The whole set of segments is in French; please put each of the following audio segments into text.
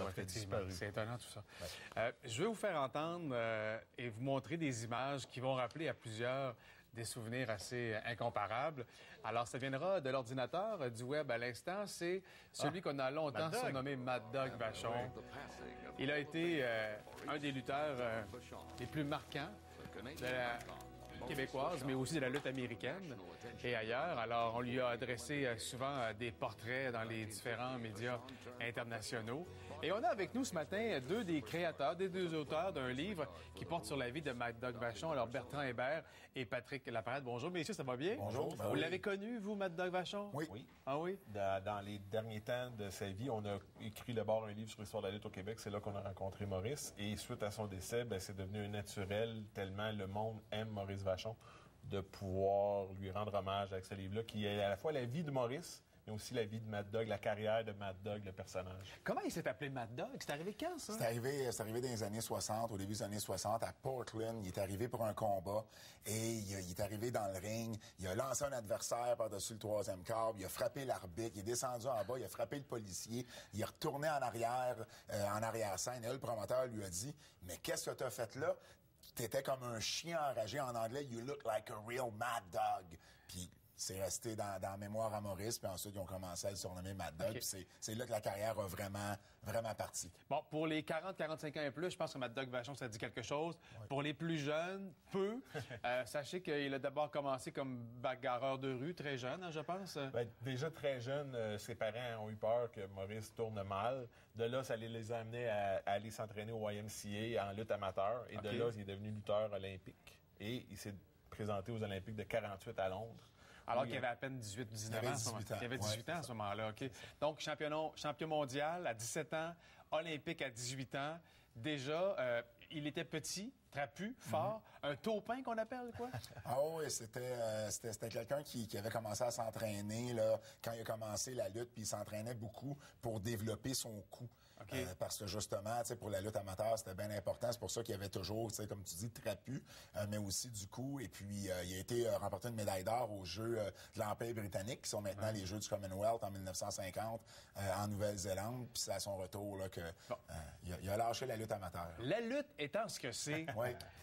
Effectivement, c'est étonnant tout ça. Je vais vous faire entendre et vous montrer des images qui vont rappeler à plusieurs des souvenirs assez incomparables. Alors, ça viendra de l'ordinateur, du web à l'instant. C'est celui qu'on a longtemps surnommé Mad Dog Vachon. Il a été un des lutteurs les plus marquants de la québécoise, mais aussi de la lutte américaine et ailleurs. Alors, on lui a adressé souvent des portraits dans les différents médias internationaux. Et on a avec nous ce matin deux des créateurs, des deux auteurs d'un livre qui porte sur la vie de Mad Dog Vachon. Alors, Bertrand Hébert et Patrick Laparade. Bonjour, messieurs, ça va bien? Bonjour. Vous l'avez connu, vous, Mad Dog Vachon? Oui. Ah oui? Dans les derniers temps de sa vie, on a écrit d'abord un livre sur l'histoire de la lutte au Québec. C'est là qu'on a rencontré Maurice. Et suite à son décès, c'est devenu un naturel tellement le monde aime Maurice Vachon de pouvoir lui rendre hommage avec ce livre-là qui est à la fois la vie de Maurice, mais aussi la vie de Mad Dog, la carrière de Mad Dog, le personnage. Comment il s'est appelé Mad Dog? C'est arrivé quand, ça? C'est arrivé dans les années 60, au début des années 60, à Portland. Il est arrivé pour un combat et il est arrivé dans le ring. Il a lancé un adversaire par-dessus le troisième câble. Il a frappé l'arbitre. Il est descendu en bas. Il a frappé le policier. Il est retourné en arrière-scène. Et là, le promoteur lui a dit, « Mais qu'est-ce que t'as fait là? T'étais comme un chien enragé. En anglais, you look like a real mad dog. » Puis c'est resté dans la mémoire à Maurice, puis ensuite, ils ont commencé à le surnommer Mad Dog. Okay. Puis c'est là que la carrière a vraiment parti. Bon, pour les 40-45 ans et plus, je pense que Mad Dog Vachon, ça dit quelque chose. Oui. Pour les plus jeunes, peu. Sachez qu'il a d'abord commencé comme bagarreur de rue, très jeune, hein, je pense. Déjà très jeune, ses parents ont eu peur que Maurice tourne mal. De là, ça les a amenés à aller s'entraîner au YMCA en lutte amateur. Et de là, il est devenu lutteur olympique. Et il s'est présenté aux Olympiques de 48 à Londres. Alors qu'il avait à peine 18-19 ans. Il avait 18 ans à ce moment-là. OK. Donc, champion mondial à 17 ans, olympique à 18 ans. Déjà, il était petit, trapu, fort, un taupin qu'on appelle, quoi? Ah oui, c'était quelqu'un qui avait commencé à s'entraîner là quand il a commencé la lutte, puis il s'entraînait beaucoup pour développer son coup. Okay. Parce que justement, pour la lutte amateur, c'était bien important. C'est pour ça qu'il y avait toujours, comme tu dis, trapu, mais aussi du coup. Et puis, il a été remporté une médaille d'or aux Jeux de l'Empire britannique, qui sont maintenant les Jeux du Commonwealth en 1950 en Nouvelle-Zélande. Puis c'est à son retour là que il a lâché la lutte amateur. La lutte étant ce que c'est,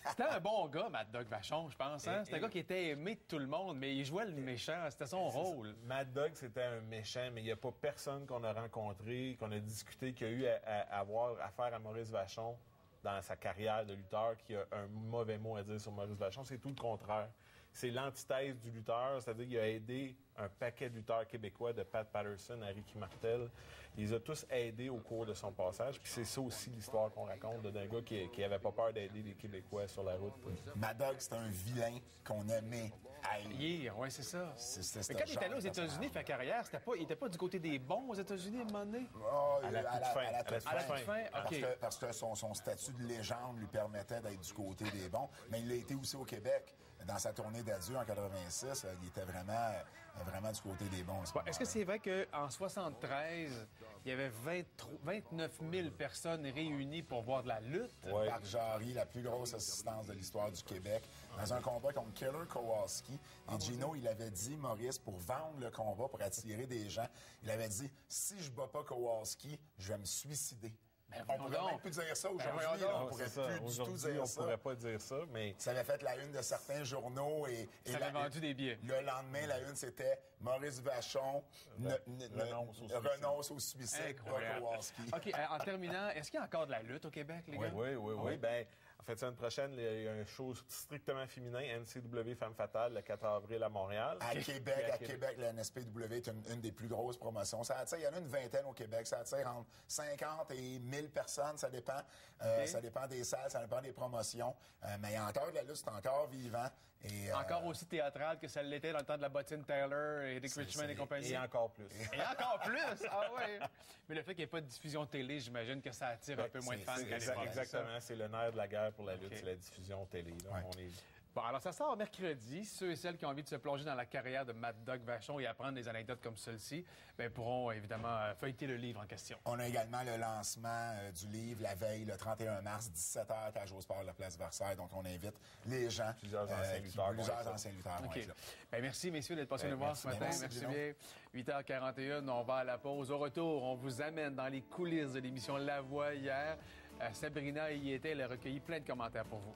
c'était un bon gars, Mad Dog Vachon, je pense. Hein? C'était un gars qui était aimé de tout le monde, mais il jouait le méchant. C'était son rôle. Mad Dog, c'était un méchant, mais il n'y a pas personne qu'on a rencontré, qu'on a discuté, qui a eu à avoir affaire à Maurice Vachon dans sa carrière de lutteur, qui a un mauvais mot à dire sur Maurice Vachon. C'est tout le contraire. C'est l'antithèse du lutteur, c'est-à-dire qu'il a aidé un paquet de lutteurs québécois, de Pat Patterson à Ricky Martel. Il les a tous aidés au cours de son passage. Puis c'est ça aussi l'histoire qu'on raconte d'un gars qui avait pas peur d'aider les Québécois sur la route. Mad Dog, c'était un vilain qu'on aimait haïr. Oui, c'est ça. Mais quand il était allé aux États-Unis, faire carrière, il était pas du côté des bons aux États-Unis à un moment donné? À la toute fin. Okay. Parce que son statut de légende lui permettait d'être du côté des bons. Mais il l'a été aussi au Québec. Dans sa tournée d'adieu en 86, il était vraiment du côté des bons. Est-ce que c'est vrai qu'en 73, il y avait 29 000 personnes réunies pour voir de la lutte? Oui. Marc Jarry, la plus grosse assistance de l'histoire du Québec, dans un combat contre Killer Kowalski. Et Gino, il avait dit, Maurice, pour vendre le combat, pour attirer des gens, il avait dit, si je bats pas Kowalski, je vais me suicider. On pourrait même plus dire ça aujourd'hui. On pourrait plus du tout dire ça. On pourrait pas dire ça, mais... Ça avait fait la une de certains journaux et ça avait vendu des billets. Le lendemain, la une, c'était Maurice Vachon renonce au suicide de Kowalski. OK, en terminant, est-ce qu'il y a encore de la lutte au Québec, les gars? Oui. Ben, en fait, semaine prochaine, il y a un show strictement féminin, NCW Femme Fatale, le 4 avril à Montréal. À Québec, la NSPW est une des plus grosses promotions. Ça attire, il y en a une vingtaine au Québec. Ça attire entre 50 et 1000 personnes, ça dépend. Ça dépend des salles, ça dépend des promotions. Mais il y a encore de la lutte, c'est encore vivant. Et, encore aussi théâtral que ça l'était dans le temps de la bottine Taylor et Dick Richmond et compagnie. Et encore plus. Et encore plus! Ah oui! Mais le fait qu'il n'y ait pas de diffusion télé, j'imagine que ça attire un peu moins de fans qu'à l'époque. Exactement, c'est le nerf de la guerre pour la lutte, c'est la diffusion télé. Là. Bon, alors ça sort mercredi. Ceux et celles qui ont envie de se plonger dans la carrière de Mad Dog Vachon et apprendre des anecdotes comme celle-ci, pourront évidemment feuilleter le livre en question. On a également le lancement du livre la veille, le 31 mars, 17h, Cage au Sport de la Place Versailles. Donc, on invite les gens, plusieurs anciens lutteurs. OK. Merci, messieurs, d'être passés nous voir ce matin. Merci bien. 8h41, on va à la pause. Au retour, on vous amène dans les coulisses de l'émission La Voix hier. Sabrina y était, elle a recueilli plein de commentaires pour vous.